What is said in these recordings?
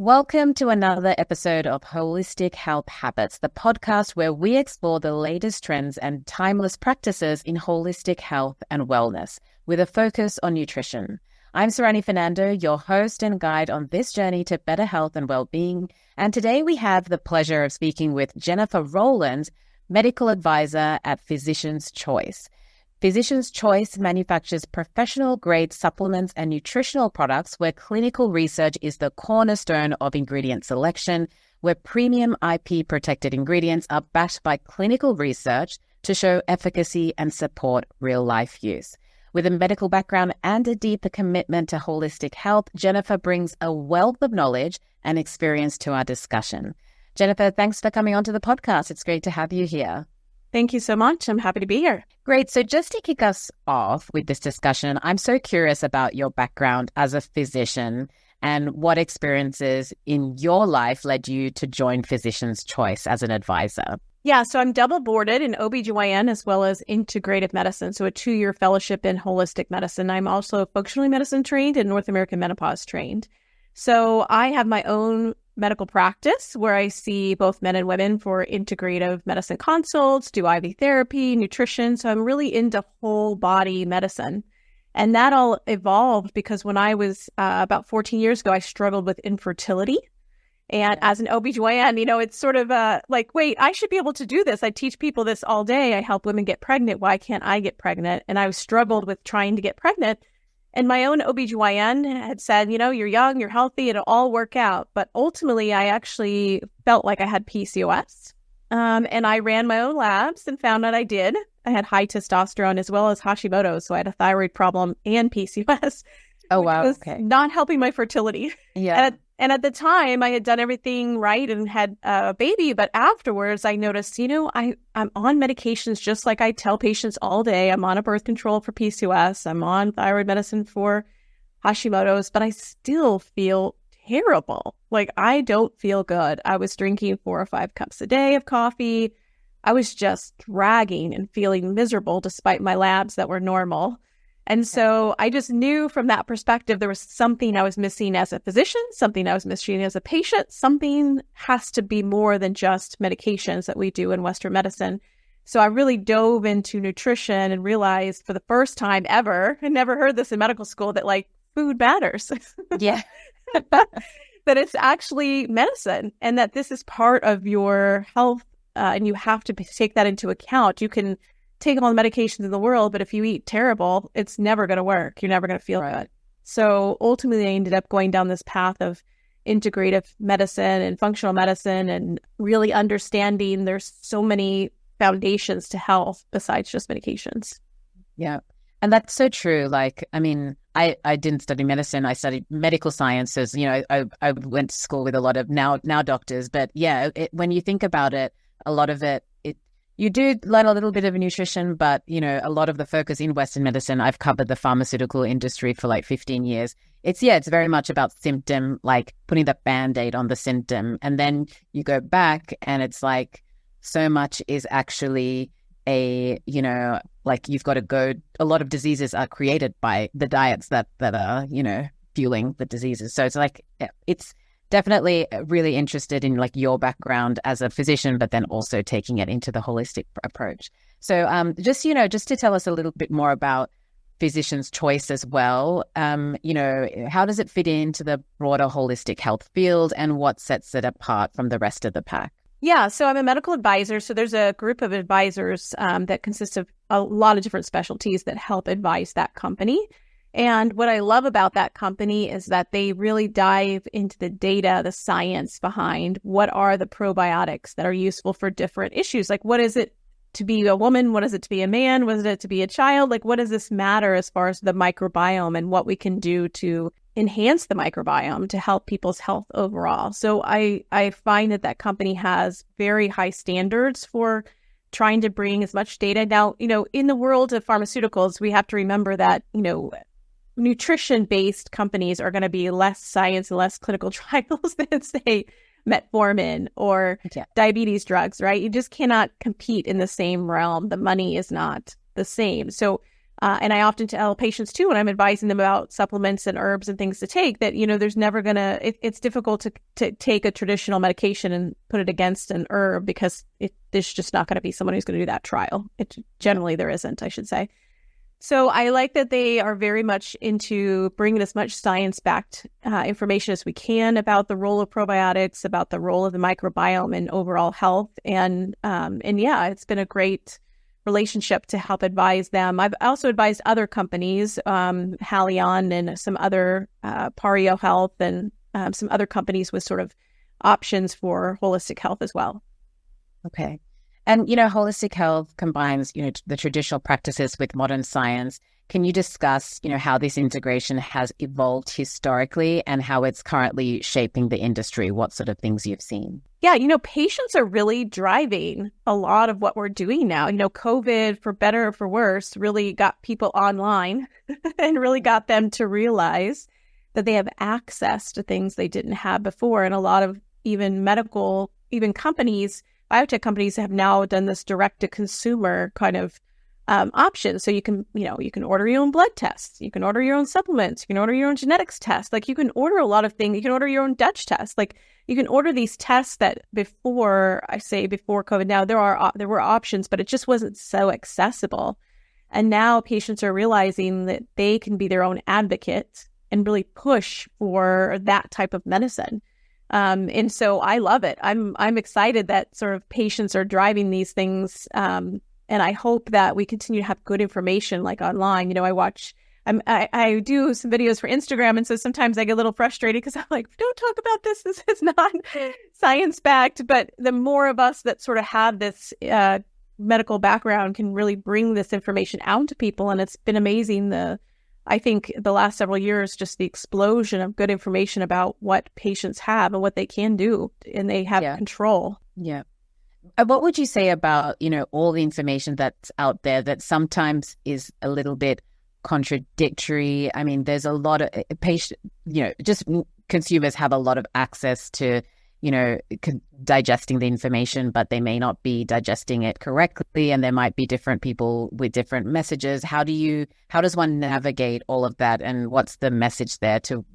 Welcome to another episode of Holistic Health Habits, the podcast where we explore the latest trends and timeless practices in holistic health and wellness, with a focus on nutrition. I'm Sarani Fernando, your host and guide on this journey to better health and well-being. And today we have the pleasure of speaking with Jennifer Roelands, medical advisor at Physicians Choice. Physicians Choice manufactures professional-grade supplements and nutritional products where clinical research is the cornerstone of ingredient selection, where premium IP-protected ingredients are backed by clinical research to show efficacy and support real-life use. With a medical background and a deeper commitment to holistic health, Jennifer brings a wealth of knowledge and experience to our discussion. Jennifer, thanks for coming onto the podcast. It's great to have you here. Thank you so much. I'm happy to be here. Great. So just to kick us off with this discussion, I'm so curious about your background as a physician and what experiences in your life led you to join Physicians Choice as an advisor. Yeah, so I'm double boarded in OBGYN as well as integrative medicine, so a 2-year fellowship in holistic medicine. I'm also functionally medicine trained and North American menopause trained. So I have my own medical practice where I see both men and women for integrative medicine consults, do IV therapy, nutrition. So I'm really into whole body medicine. And that all evolved because when I was about 14 years ago, I struggled with infertility. And as an OBGYN, it's sort of like, wait, I should be able to do this. I teach people this all day. I help women get pregnant. Why can't I get pregnant? And I struggled with trying to get pregnant. And my own OBGYN had said, you're young, you're healthy, it'll all work out. But ultimately, I actually felt like I had PCOS. And I ran my own labs and found out I did. I had high testosterone as well as Hashimoto's. So I had a thyroid problem and PCOS. Oh, wow. Was okay. Not helping my fertility. Yeah. And at the time, I had done everything right and had a baby. But afterwards, I noticed, I'm on medications just like I tell patients all day. I'm on a birth control for PCOS. I'm on thyroid medicine for Hashimoto's, but I still feel terrible. Like, I don't feel good. I was drinking 4 or 5 cups a day of coffee. I was just dragging and feeling miserable despite my labs that were normal. And so I just knew from that perspective, there was something I was missing as a physician, something I was missing as a patient. Something has to be more than just medications that we do in Western medicine. So I really dove into nutrition and realized for the first time ever, I never heard this in medical school, that food matters. Yeah. That it's actually medicine and that this is part of your health and you have to take that into account. You can take all the medications in the world, but if you eat terrible, it's never going to work. You're never going to feel good. So ultimately, I ended up going down this path of integrative medicine and functional medicine and really understanding there's so many foundations to health besides just medications. Yeah. And that's so true. I didn't study medicine. I studied medical sciences. I went to school with a lot of now doctors. But yeah, when you think about it, a lot of it, you do learn a little bit of nutrition, but, a lot of the focus in Western medicine, I've covered the pharmaceutical industry for 15 years. It's very much about symptom, putting the Band-Aid on the symptom. And then you go back and it's so much is actually you've got to go, a lot of diseases are created by the diets that are, fueling the diseases. So it's definitely really interested in your background as a physician, but then also taking it into the holistic approach. So just to tell us a little bit more about Physicians Choice as well, how does it fit into the broader holistic health field and what sets it apart from the rest of the pack? Yeah, so I'm a medical advisor. So there's a group of advisors that consists of a lot of different specialties that help advise that company. And what I love about that company is that they really dive into the data, the science behind what are the probiotics that are useful for different issues. What is it to be a woman? What is it to be a man? What is it to be a child? What does this matter as far as the microbiome and what we can do to enhance the microbiome to help people's health overall? So I find that company has very high standards for trying to bring as much data. Now, in the world of pharmaceuticals, we have to remember that, nutrition-based companies are going to be less science and less clinical trials than, say, metformin or diabetes drugs, right? You just cannot compete in the same realm. The money is not the same. So And I often tell patients too, when I'm advising them about supplements and herbs and things to take, that, there's never it's difficult to take a traditional medication and put it against an herb, because there's just not going to be someone who's going to do that trial. Generally there isn't, I should say. So I like that they are very much into bringing as much science-backed information as we can about the role of probiotics, about the role of the microbiome in overall health. And yeah, it's been a great relationship to help advise them. I've also advised other companies, Halion and some other Pario Health, and some other companies with sort of options for holistic health as well. Okay. And, holistic health combines, the traditional practices with modern science. Can you discuss, how this integration has evolved historically and how it's currently shaping the industry? What sort of things you've seen? Yeah, patients are really driving a lot of what we're doing now. COVID, for better or for worse, really got people online and really got them to realize that they have access to things they didn't have before. And a lot of even companies, biotech companies, have now done this direct-to-consumer kind of option. So you can order your own blood tests. You can order your own supplements. You can order your own genetics tests. Like, you can order a lot of things. You can order your own Dutch test. Like, you can order these tests that before COVID, now there were options, but it just wasn't so accessible. And now patients are realizing that they can be their own advocate and really push for that type of medicine. And so I love it. I'm excited that sort of patients are driving these things. And I hope that we continue to have good information, like online. I do some videos for Instagram. And so sometimes I get a little frustrated because I'm like, don't talk about this. This is not science-backed. But the more of us that sort of have this medical background can really bring this information out to people. And it's been amazing. I think the last several years, just the explosion of good information about what patients have and what they can do, and they have control. Yeah. What would you say about, all the information that's out there that sometimes is a little bit contradictory? I mean, there's a lot of just consumers have a lot of access to, digesting the information, but they may not be digesting it correctly. And there might be different people with different messages. How does one navigate all of that? And what's the message there to,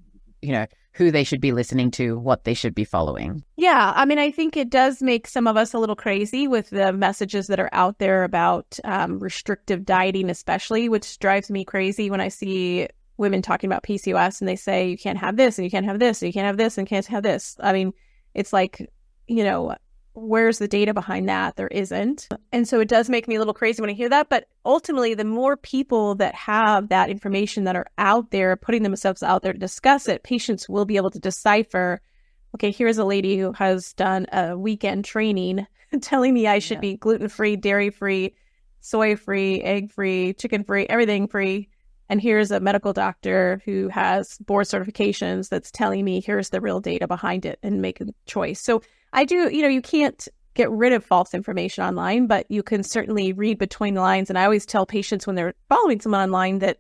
who they should be listening to, what they should be following? Yeah, I mean, I think it does make some of us a little crazy with the messages that are out there about restrictive dieting, especially, which drives me crazy when I see women talking about PCOS and they say, you can't have this and you can't have this and you can't have this and can't have this. I mean, it's like, where's the data behind that? There isn't. And so it does make me a little crazy when I hear that. But ultimately, the more people that have that information that are out there, putting themselves out there to discuss it, patients will be able to decipher, okay, here's a lady who has done a weekend training telling me I should be gluten-free, dairy-free, soy-free, egg-free, chicken-free, everything free. And here's a medical doctor who has board certifications that's telling me here's the real data behind it, and make a choice. So I do, you can't get rid of false information online, but you can certainly read between the lines. And I always tell patients when they're following someone online that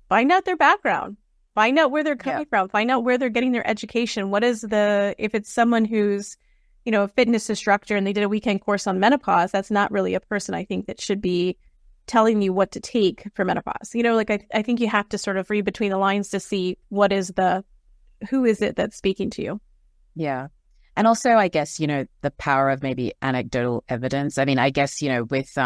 find out their background, find out where they're coming from, find out where they're getting their education. If it's someone who's, a fitness instructor and they did a weekend course on menopause, that's not really a person I think that should be telling you what to take for menopause. I think you have to sort of read between the lines to see who is it that's speaking to you. Yeah. And also, I guess, the power of maybe anecdotal evidence. I mean, I guess, with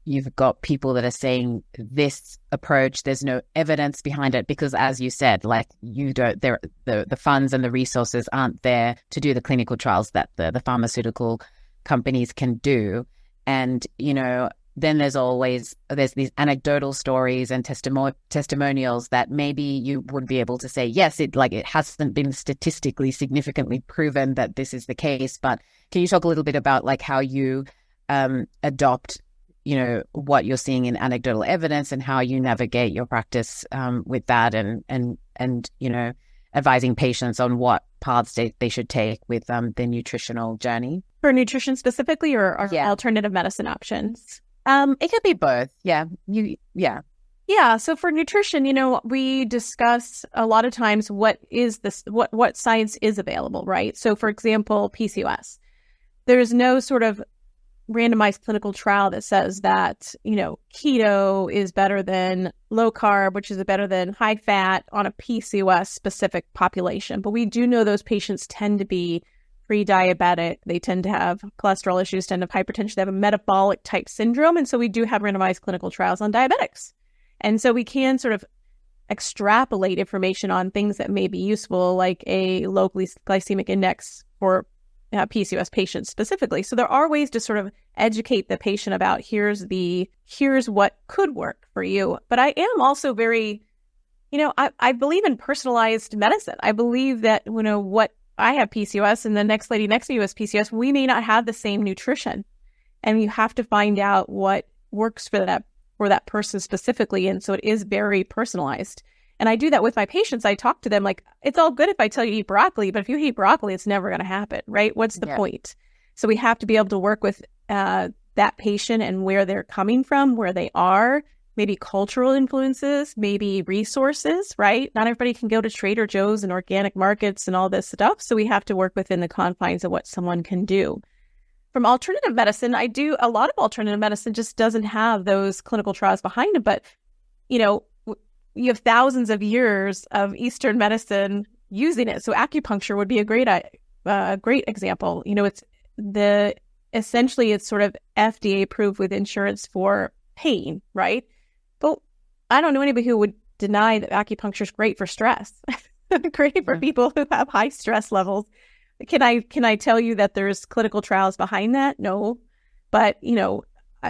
you've got people that are saying this approach, there's no evidence behind it because, as you said, like the funds and the resources aren't there to do the clinical trials that the pharmaceutical companies can do. And, then there's these anecdotal stories and testimonials that maybe you would be able to say, yes, it hasn't been statistically significantly proven that this is the case. But can you talk a little bit about like how you adopt, what you're seeing in anecdotal evidence and how you navigate your practice with that and advising patients on what paths they should take with their nutritional journey? For nutrition specifically, or alternative medicine options? It could be both. Yeah. Yeah. So for nutrition, we discuss a lot of times what science is available, right? So for example, PCOS, there's no sort of randomized clinical trial that says that, keto is better than low carb, which is better than high fat on a PCOS specific population. But we do know those patients tend to be pre-diabetic. They tend to have cholesterol issues, tend to have hypertension, they have a metabolic type syndrome. And so we do have randomized clinical trials on diabetics. And so we can sort of extrapolate information on things that may be useful, like a low glycemic index for PCOS patients specifically. So there are ways to sort of educate the patient about here's what could work for you. But I am also very, I believe in personalized medicine. I believe that, what I have PCOS and the next lady next to you has PCOS, we may not have the same nutrition. And you have to find out what works for that person specifically. And so it is very personalized. And I do that with my patients. I talk to them like, it's all good if I tell you to eat broccoli, but if you eat broccoli, it's never going to happen, right? What's the point? So we have to be able to work with that patient and where they're coming from, where they are, maybe cultural influences, maybe resources, right? Not everybody can go to Trader Joe's and organic markets and all this stuff. So we have to work within the confines of what someone can do. From alternative medicine, a lot of alternative medicine just doesn't have those clinical trials behind it, but, you have thousands of years of Eastern medicine using it. So acupuncture would be a great example. Essentially it's sort of FDA approved with insurance for pain, right? But I don't know anybody who would deny that acupuncture is great for stress, great for people who have high stress levels. Can I tell you that there's clinical trials behind that? No, but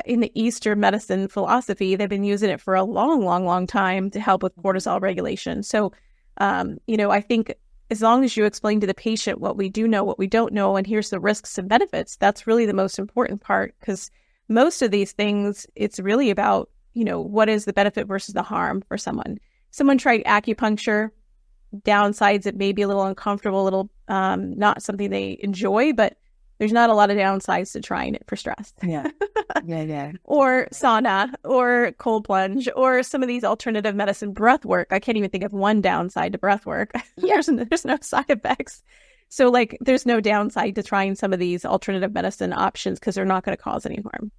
in the Eastern medicine philosophy, they've been using it for a long, long, long time to help with cortisol regulation. So, I think as long as you explain to the patient what we do know, what we don't know, and here's the risks and benefits, that's really the most important part, because most of these things, it's really about, what is the benefit versus the harm for someone. Someone tried acupuncture, downsides, it may be a little uncomfortable, a little not something they enjoy, but there's not a lot of downsides to trying it for stress. Yeah. Or sauna or cold plunge or some of these alternative medicine breath work. I can't even think of one downside to breath work. There's no side effects. So there's no downside to trying some of these alternative medicine options because they're not going to cause any harm.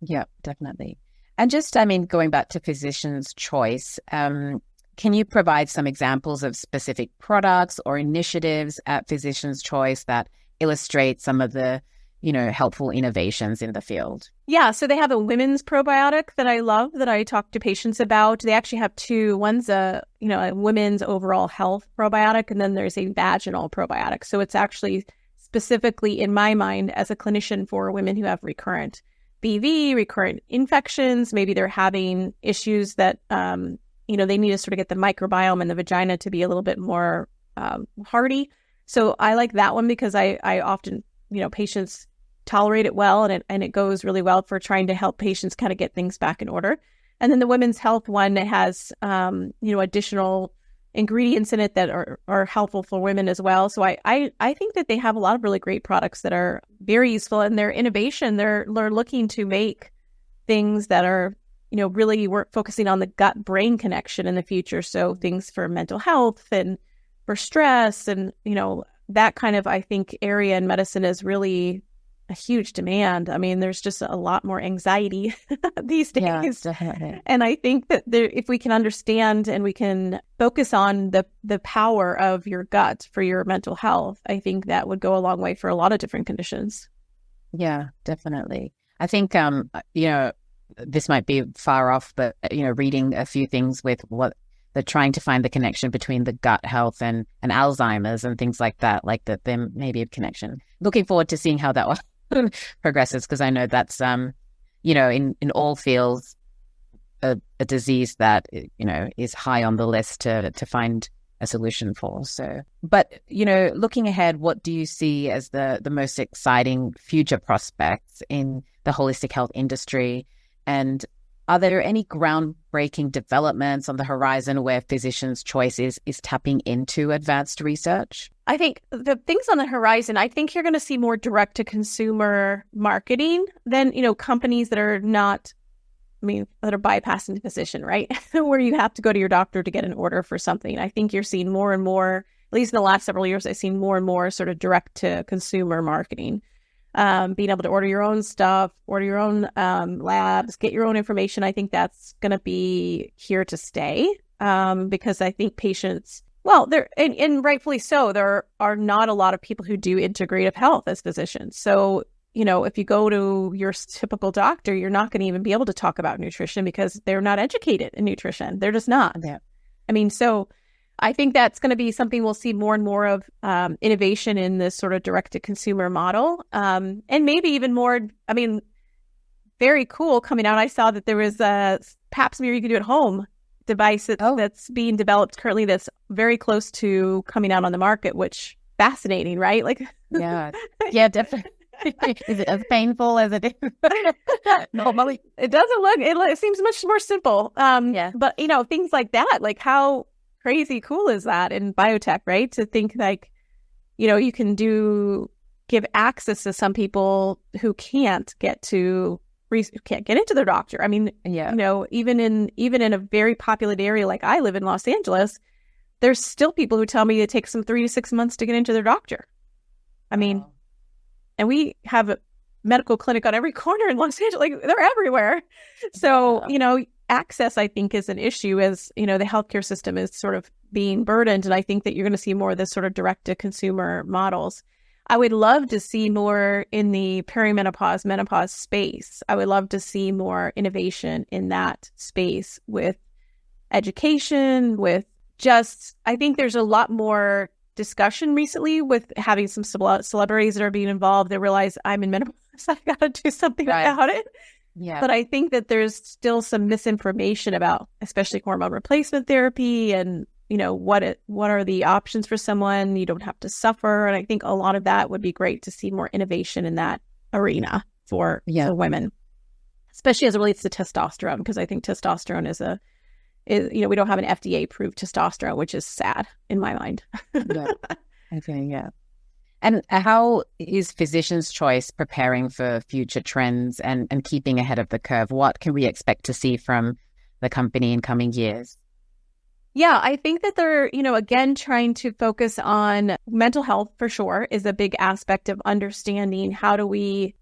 Yeah, definitely. And just, going back to physician's choice, can you provide some examples of specific products or initiatives at Physician's Choice that illustrate some of the, helpful innovations in the field? Yeah, so they have a women's probiotic that I love that I talk to patients about. They actually have two. One's a women's overall health probiotic, and then there's a vaginal probiotic. So it's actually specifically, in my mind, as a clinician for women who have recurrent BV, recurrent infections. Maybe they're having issues that they need to sort of get the microbiome in the vagina to be a little bit more hardy. So I like that one because I often, patients tolerate it well, and it goes really well for trying to help patients kind of get things back in order. And then the women's health one has, additional ingredients in it that are helpful for women as well. So I think that they have a lot of really great products that are very useful, and their innovation, they're looking to make things that are, really work focusing on the gut-brain connection in the future. So things for mental health and for stress and, that kind of, I think, area in medicine is really a huge demand. There's just a lot more anxiety these days. Yeah, definitely. And I think that if we can understand and we can focus on the power of your gut for your mental health, I think that would go a long way for a lot of different conditions. Yeah, definitely. I think, this might be far off, but, reading a few things with what they're trying to find the connection between the gut health and Alzheimer's and things like that there may be a connection. Looking forward to seeing how that one progresses, because I know that's, in all fields, a disease that, is high on the list to find a solution for. So, but, looking ahead, what do you see as the most exciting future prospects in the holistic health industry? And are there any groundbreaking developments on the horizon where Physician's Choice is tapping into advanced research? I think the things on the horizon, I think you're going to see more direct-to-consumer marketing than, companies that are not, that are bypassing the physician, right? Where you have to go to your doctor to get an order for something. I think you're seeing more and more, at least in the last several years, I've seen more and more sort of direct-to-consumer marketing. being able to order your own stuff, order your own labs, get your own information. I think that's going to be here to stay because I think patients, well, and rightfully so, there are not a lot of people who do integrative health as physicians. So, if you go to your typical doctor, you're not going to even be able to talk about nutrition because they're not educated in nutrition. They're just not. Yeah. So I think that's going to be something we'll see more and more of innovation in this sort of direct-to-consumer model. And maybe even more, very cool coming out. I saw that there was a pap smear you can do at home device that's being developed currently that's very close to coming out on the market, which fascinating, right? Yeah, definitely. Is it as painful as it is normally? It doesn't look, it seems much more simple. But, things like that, how crazy cool is that in biotech, right? To think you can give access to some people who can't get into their doctor. Even in a very populated area like I live in Los Angeles, there's still people who tell me it takes them 3 to 6 months to get into their doctor. And we have a medical clinic on every corner in Los Angeles. They're everywhere. So, access, I think, is an issue as, the healthcare system is sort of being burdened. And I think that you're going to see more of this sort of direct-to-consumer models. I would love to see more in the perimenopause, menopause space. I would love to see more innovation in that space with education, I think there's a lot more discussion recently with having some celebrities that are being involved that realize I'm in menopause. I've got to do something about it. Yeah. But I think that there's still some misinformation about, especially hormone replacement therapy and, what are the options for someone. You don't have to suffer. And I think a lot of that would be great to see more innovation in that arena for women, especially as it relates to testosterone, because I think testosterone is we don't have an FDA approved testosterone, which is sad in my mind. Yeah. And how is Physicians' Choice preparing for future trends and keeping ahead of the curve? What can we expect to see from the company in coming years? Yeah, I think that they're, again, trying to focus on mental health for sure is a big aspect of understanding how do we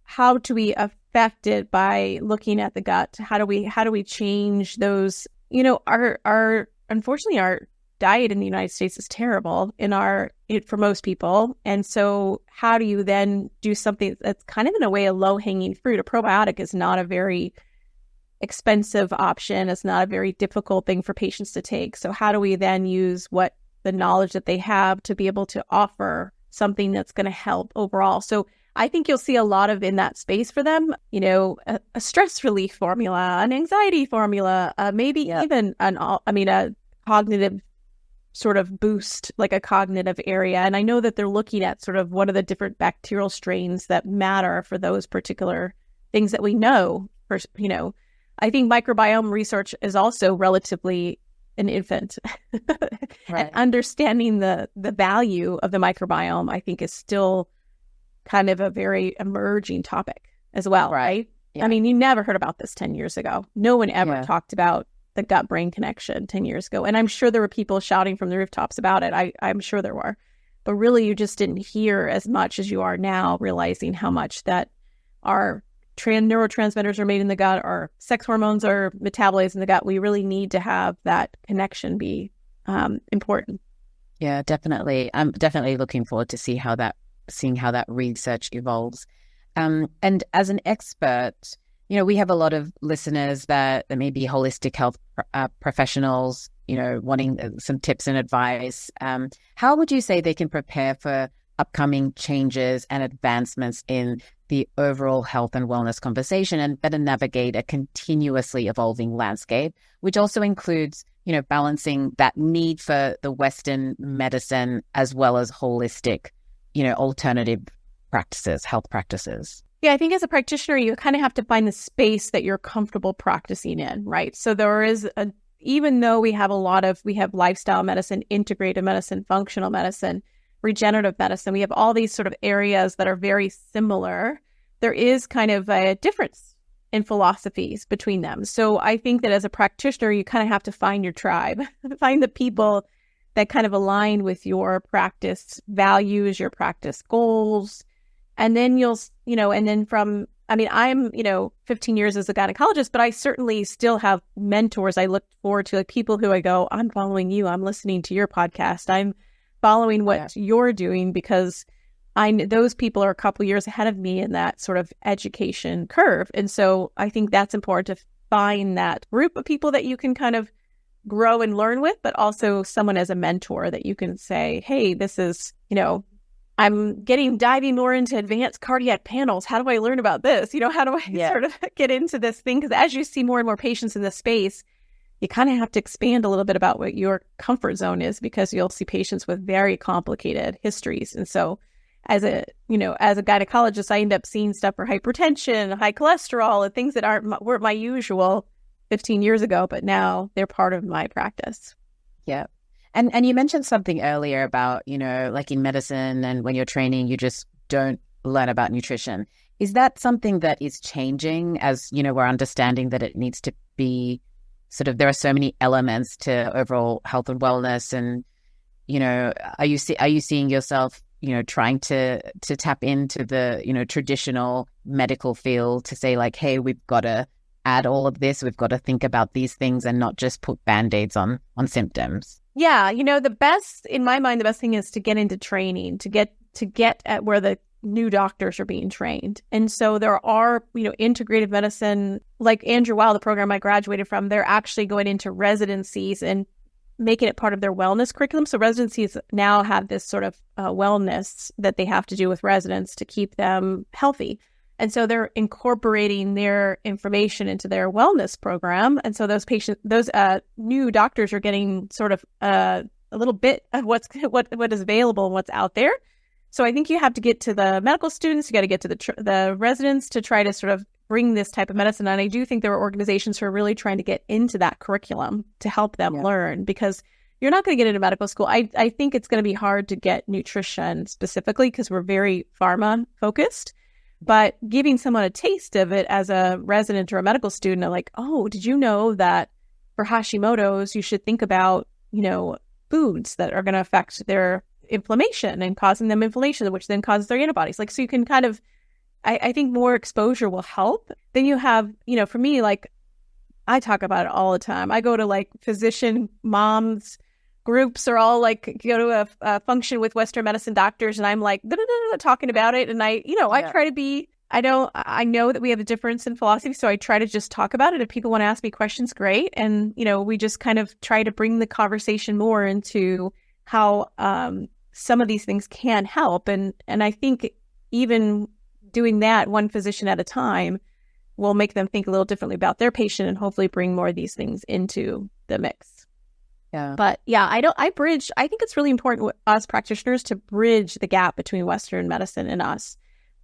affect it by looking at the gut? How do we change those? Unfortunately, our diet in the United States is terrible for most people. And so how do you then do something that's kind of in a way a low-hanging fruit? A probiotic is not a very expensive option. It's not a very difficult thing for patients to take. So how do we then use the knowledge that they have to be able to offer something that's going to help overall? So I think you'll see a lot of in that space for them, a stress relief formula, an anxiety formula, maybe even a cognitive sort of boost, like a cognitive area. And I know that they're looking at sort of what are the different bacterial strains that matter for those particular things that we know. I think microbiome research is also relatively an infant. Right. And understanding the value of the microbiome, I think, is still kind of a very emerging topic as well, right? Yeah. You never heard about this 10 years ago. No one ever talked about the gut-brain connection 10 years ago. And I'm sure there were people shouting from the rooftops about it. I'm sure there were. But really, you just didn't hear as much as you are now, realizing how much that our neurotransmitters are made in the gut, our sex hormones are metabolized in the gut. We really need to have that connection be important. Yeah, definitely. I'm definitely looking forward to seeing how that research evolves. And as an expert, we have a lot of listeners that may be holistic health professionals, wanting some tips and advice. How would you say they can prepare for upcoming changes and advancements in the overall health and wellness conversation and better navigate a continuously evolving landscape, which also includes, balancing that need for the Western medicine as well as holistic, alternative practices, health practices? Yeah, I think as a practitioner, you kind of have to find the space that you're comfortable practicing in, right? So there is even though we have lifestyle medicine, integrative medicine, functional medicine, regenerative medicine, we have all these sort of areas that are very similar. There is kind of a difference in philosophies between them. So I think that as a practitioner, you kind of have to find your tribe, find the people that kind of align with your practice values, your practice goals, And then and then I'm, 15 years as a gynecologist, but I certainly still have mentors. I look forward to, like, people who I go, I'm following you. I'm listening to your podcast. I'm following what you're doing, because those people are a couple years ahead of me in that sort of education curve. And so I think that's important to find that group of people that you can kind of grow and learn with, but also someone as a mentor that you can say, hey, this is, I'm diving more into advanced cardiac panels. How do I learn about this? How do I sort of get into this thing? Because as you see more and more patients in this space, you kind of have to expand a little bit about what your comfort zone is, because you'll see patients with very complicated histories. And so as a gynecologist, I end up seeing stuff for hypertension, high cholesterol, and things that weren't my usual 15 years ago, but now they're part of my practice. Yeah. And you mentioned something earlier about, like in medicine and when you're training, you just don't learn about nutrition. Is that something that is changing as, we're understanding that it needs to be sort of, there are so many elements to overall health and wellness, and, are you seeing yourself, trying to tap into the, traditional medical field to say, like, hey, we've got to add all of this, we've got to think about these things and not just put Band-Aids on symptoms? Yeah, in my mind, the best thing is to get into training, to get at where the new doctors are being trained. And so there are, integrative medicine, like Andrew Weil, the program I graduated from, they're actually going into residencies and making it part of their wellness curriculum. So residencies now have this sort of wellness that they have to do with residents to keep them healthy. And so they're incorporating their information into their wellness program. And so those new doctors are getting sort of a little bit of what is available and what's out there. So I think you have to get to the medical students, you got to get to the residents to try to sort of bring this type of medicine. And I do think there are organizations who are really trying to get into that curriculum to help them learn, because you're not going to get into medical school. I think it's going to be hard to get nutrition specifically because we're very pharma focused. But giving someone a taste of it as a resident or a medical student, I'm like, oh, did you know that for Hashimoto's, you should think about, foods that are going to affect their inflammation and causing them inflammation, which then causes their antibodies. Like, so you can kind of, I think more exposure will help. Then you have, for me, like, I talk about it all the time. I go to like physician moms groups, or all like go to a function with Western medicine doctors, and I'm like talking about it. And I try to be, I know that we have a difference in philosophy, so I try to just talk about it. If people want to ask me questions, great. And, we just kind of try to bring the conversation more into how some of these things can help. And I think even doing that one physician at a time will make them think a little differently about their patient and hopefully bring more of these things into the mix. Yeah. But yeah, I think it's really important with us practitioners to bridge the gap between Western medicine and us.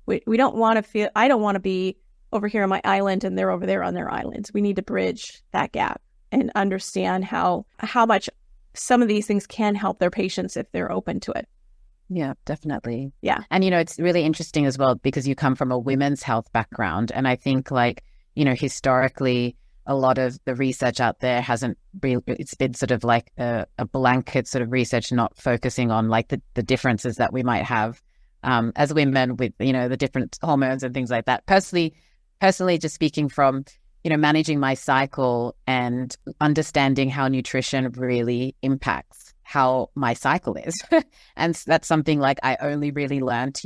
We don't want to I don't want to be over here on my island and they're over there on their islands. We need to bridge that gap and understand how much some of these things can help their patients if they're open to it. Yeah, definitely. Yeah. And, it's really interesting as well because you come from a women's health background. And I think historically, a lot of the research out there hasn't really, it's been sort of like a blanket sort of research, not focusing on like the differences that we might have as women with, the different hormones and things like that. Personally, just speaking from, managing my cycle and understanding how nutrition really impacts how my cycle is. And that's something like I only really learned,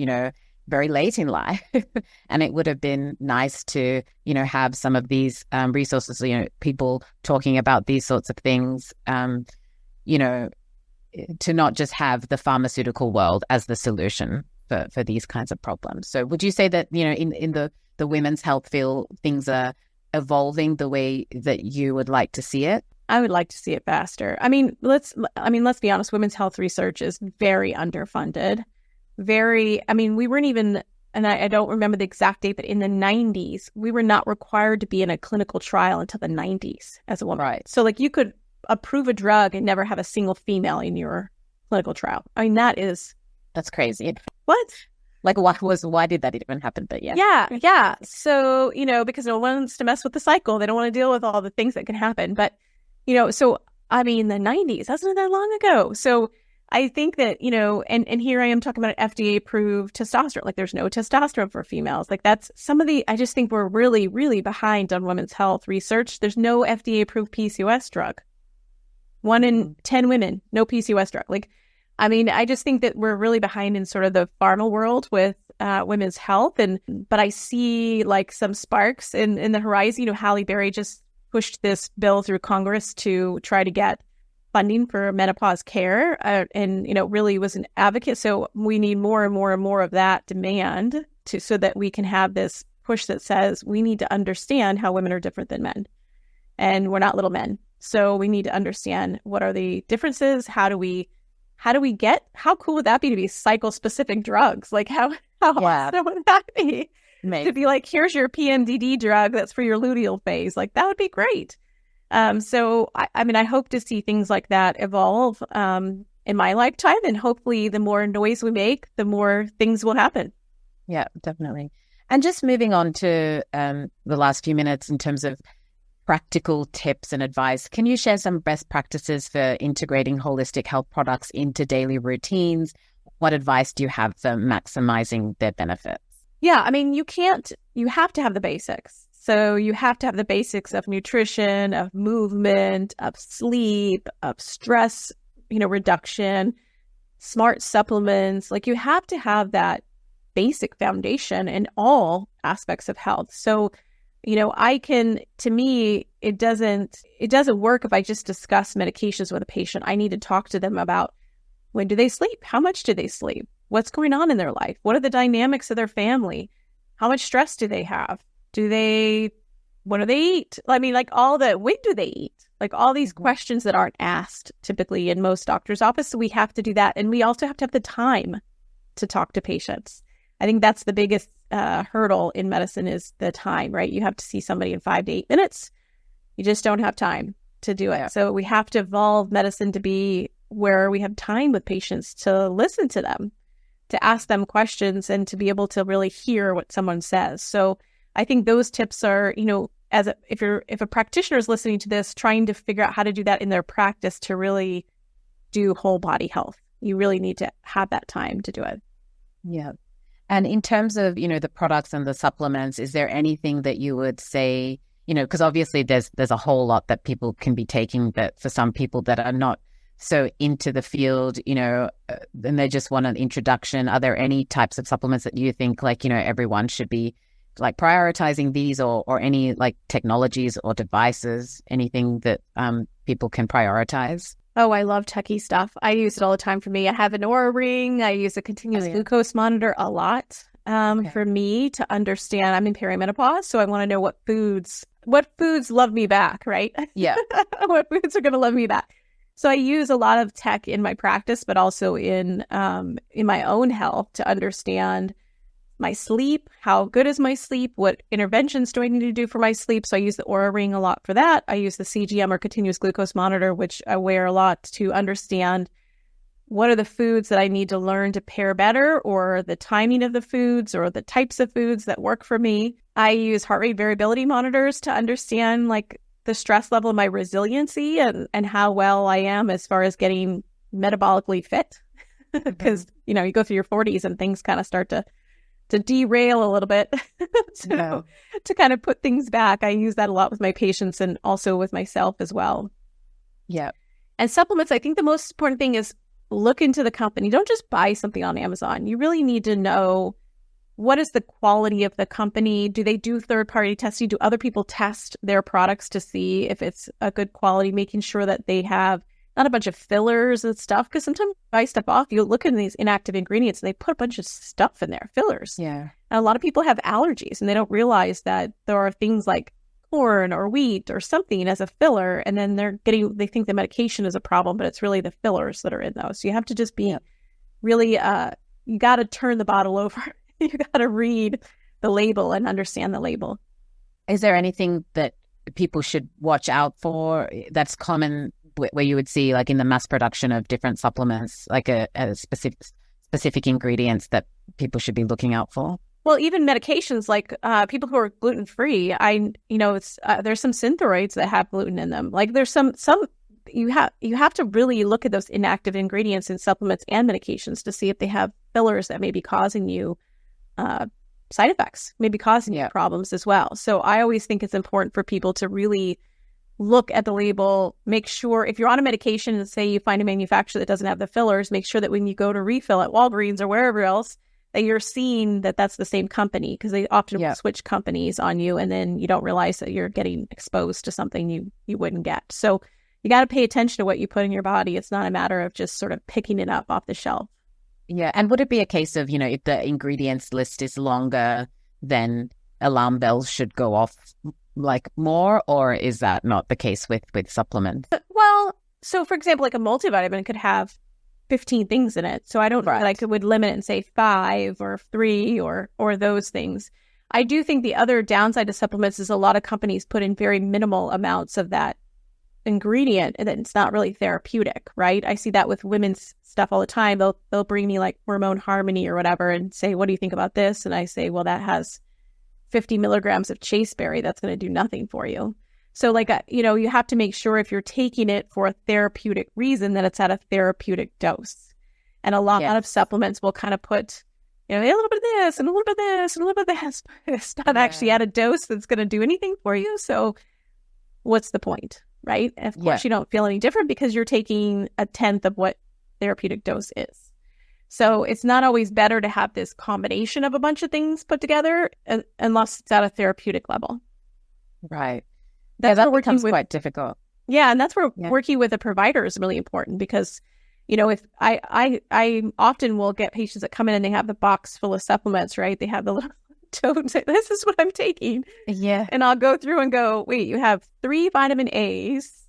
very late in life. And it would have been nice to, have some of these resources, people talking about these sorts of things, to not just have the pharmaceutical world as the solution for these kinds of problems. So would you say that, in the women's health field, things are evolving the way that you would like to see it? I would like to see it faster. Let's be honest, women's health research is very underfunded. We weren't even, and I don't remember the exact date, but in the 90s, we were not required to be in a clinical trial until the 90s as a woman. Right. So you could approve a drug and never have a single female in your clinical trial. That's crazy. What? Why did that even happen? But yeah. Yeah. So, because no one wants to mess with the cycle. They don't want to deal with all the things that can happen. But, the 90s, that's not that long ago. So I think that, and here I am talking about FDA approved testosterone. Like there's no testosterone for females. Like that's I just think we're really, really behind on women's health research. There's no FDA approved PCOS drug. 1 in 10 women, no PCOS drug. Like, I mean, I just think that we're really behind in sort of the pharma world with women's health. But I see like some sparks in the horizon. Halle Berry just pushed this bill through Congress to try to get funding for menopause care and really was an advocate. So we need more and more and more of that demand so that we can have this push that says we need to understand how women are different than men. And we're not little men. So we need to understand what are the differences? How cool would that be to be cycle-specific drugs? Like how awesome would that be? To be like, here's your PMDD drug that's for your luteal phase. Like that would be great. So I mean, I hope to see things like that evolve in my lifetime, and hopefully the more noise we make, the more things will happen. Yeah, definitely. And just moving on to the last few minutes in terms of practical tips and advice, can you share some best practices for integrating holistic health products into daily routines? What advice do you have for maximizing their benefits? Yeah, I mean, you have to have the basics. So you have to have the basics of nutrition, of movement, of sleep, of stress, reduction, smart supplements. Like you have to have that basic foundation in all aspects of health. So to me, it doesn't work if I just discuss medications with a patient. I need to talk to them about when do they sleep? How much do they sleep? What's going on in their life? What are the dynamics of their family? How much stress do they have? What do they eat? I mean, like when do they eat? Like all these questions that aren't asked typically in most doctor's office. So we have to do that. And we also have to have the time to talk to patients. I think that's the biggest hurdle in medicine is the time, right? You have to see somebody in 5 to 8 minutes. You just don't have time to do it. Yeah. So we have to evolve medicine to be where we have time with patients to listen to them, to ask them questions, and to be able to really hear what someone says. So I think those tips are, if a practitioner is listening to this, trying to figure out how to do that in their practice to really do whole body health, you really need to have that time to do it. Yeah. And in terms of, the products and the supplements, is there anything that you would say, because obviously there's a whole lot that people can be taking, but for some people that are not so into the field, and they just want an introduction, are there any types of supplements that you think like, everyone should be like prioritizing these or any like technologies or devices, anything that people can prioritize? Oh, I love techie stuff. I use it all the time for me. I have an Oura ring. I use a continuous glucose monitor a lot for me to understand. I'm in perimenopause, so I want to know what foods love me back, right? Yeah. What foods are going to love me back. So I use a lot of tech in my practice, but also in my own health to understand my sleep. How good is my sleep? What interventions do I need to do for my sleep? So I use the Oura ring a lot for that. I use the CGM or continuous glucose monitor, which I wear a lot, to understand what are the foods that I need to learn to pair better, or the timing of the foods, or the types of foods that work for me. I use heart rate variability monitors to understand like the stress level of my resiliency and how well I am as far as getting metabolically fit. Because, you go through your 40s and things kind of start to derail a little bit. To kind of put things back, I use that a lot with my patients and also with myself as well. Yeah. And supplements, I think the most important thing is look into the company. Don't just buy something on Amazon. You really need to know, what is the quality of the company? Do they do third-party testing? Do other people test their products to see if it's a good quality, making sure that they have not a bunch of fillers and stuff? Because sometimes you buy stuff off, you look at these inactive ingredients and they put a bunch of stuff in there, fillers. Yeah. And a lot of people have allergies and they don't realize that there are things like corn or wheat or something as a filler, and then they think the medication is a problem, but it's really the fillers that are in those. So you have to just be really, you got to turn the bottle over. You got to read the label and understand the label. Is there anything that people should watch out for that's common where you would see like in the mass production of different supplements, like a specific ingredients that people should be looking out for? Well, even medications, like people who are gluten-free, there's some synthroids that have gluten in them. Like there's some you have to really look at those inactive ingredients in supplements and medications to see if they have fillers that may be causing you side effects, maybe causing you problems as well. So I always think it's important for people to really look at the label, make sure if you're on a medication and say you find a manufacturer that doesn't have the fillers, make sure that when you go to refill at Walgreens or wherever else, that you're seeing that that's the same company, because they often will switch companies on you and then you don't realize that you're getting exposed to something you wouldn't get. So you got to pay attention to what you put in your body. It's not a matter of just sort of picking it up off the shelf. Yeah. And would it be a case of, if the ingredients list is longer, then alarm bells should go off like more, or is that not the case with supplements? Well, so for example, like a multivitamin could have 15 things in it. So I don't like it would limit it and say 5 or 3 or those things. I do think the other downside to supplements is a lot of companies put in very minimal amounts of that ingredient and then it's not really therapeutic, right? I see that with women's stuff all the time. They'll bring me like Hormone Harmony or whatever and say, what do you think about this? And I say, well, that has 50 milligrams of chasteberry. That's going to do nothing for you. So like, you have to make sure if you're taking it for a therapeutic reason that it's at a therapeutic dose. And a lot of supplements will kind of put, a little bit of this and a little bit of this and a little bit of this. It's not actually at a dose that's going to do anything for you. So what's the point, right? And of course, you don't feel any different because you're taking 1/10 of what therapeutic dose is. So it's not always better to have this combination of a bunch of things put together unless it's at a therapeutic level. Right. That becomes quite difficult. Yeah, and that's where working with a provider is really important because, if I often will get patients that come in and they have the box full of supplements, right? They have the little toad say, this is what I'm taking. Yeah. And I'll go through and go, wait, you have 3 vitamin A's,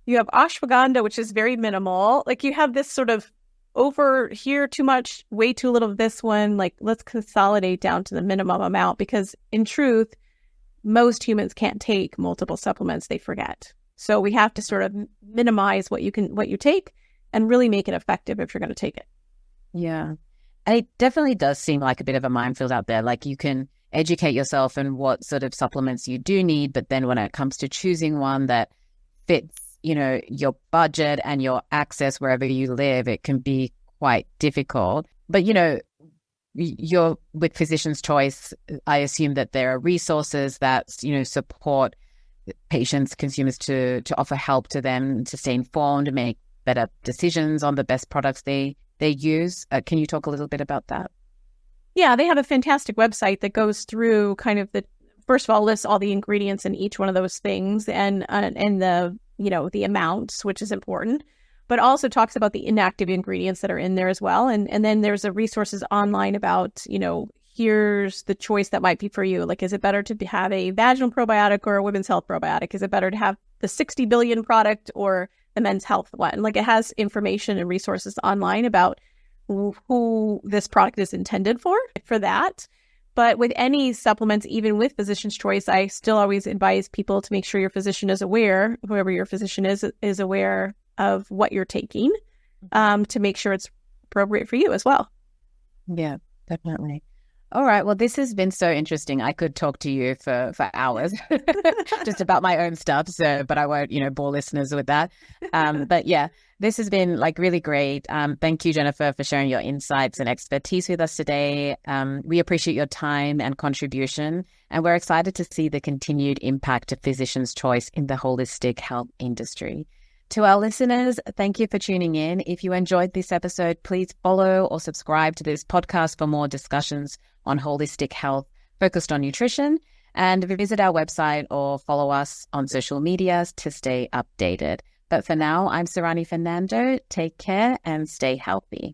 you have ashwagandha, which is very minimal. Like you have this sort of over here too much, way too little of this one. Like let's consolidate down to the minimum amount because in truth, most humans can't take multiple supplements. They forget. So we have to sort of minimize what you take and really make it effective if you're going to take it. Yeah. And it definitely does seem like a bit of a minefield out there. Like you can educate yourself on what sort of supplements you do need, but then when it comes to choosing one that fits, your budget and your access wherever you live, it can be quite difficult. But, you're with Physician's Choice, I assume that there are resources that, support patients, consumers to offer help to them to stay informed and make better decisions on the best products they use. Can you talk a little bit about that? Yeah, they have a fantastic website that goes through kind of first of all, lists all the ingredients in each one of those things and the, the amounts, which is important, but also talks about the inactive ingredients that are in there as well. And then there's resources online about, here's the choice that might be for you. Like, is it better to have a vaginal probiotic or a women's health probiotic? Is it better to have the 60 billion product or the men's health one? Like it has information and resources online about who this product is intended for that. But with any supplements, even with Physician's Choice, I still always advise people to make sure your physician is aware, whoever your physician is aware of what you're taking to make sure it's appropriate for you as well. Yeah, definitely. All right. Well, this has been so interesting. I could talk to you for hours just about my own stuff. But I won't, bore listeners with that. But yeah, this has been really great. Thank you, Jennifer, for sharing your insights and expertise with us today. We appreciate your time and contribution, and we're excited to see the continued impact of Physician's Choice in the holistic health industry. To our listeners, thank you for tuning in. If you enjoyed this episode, please follow or subscribe to this podcast for more discussions on holistic health focused on nutrition, and visit our website or follow us on social media to stay updated. But for now, I'm Sarani Fernando. Take care and stay healthy.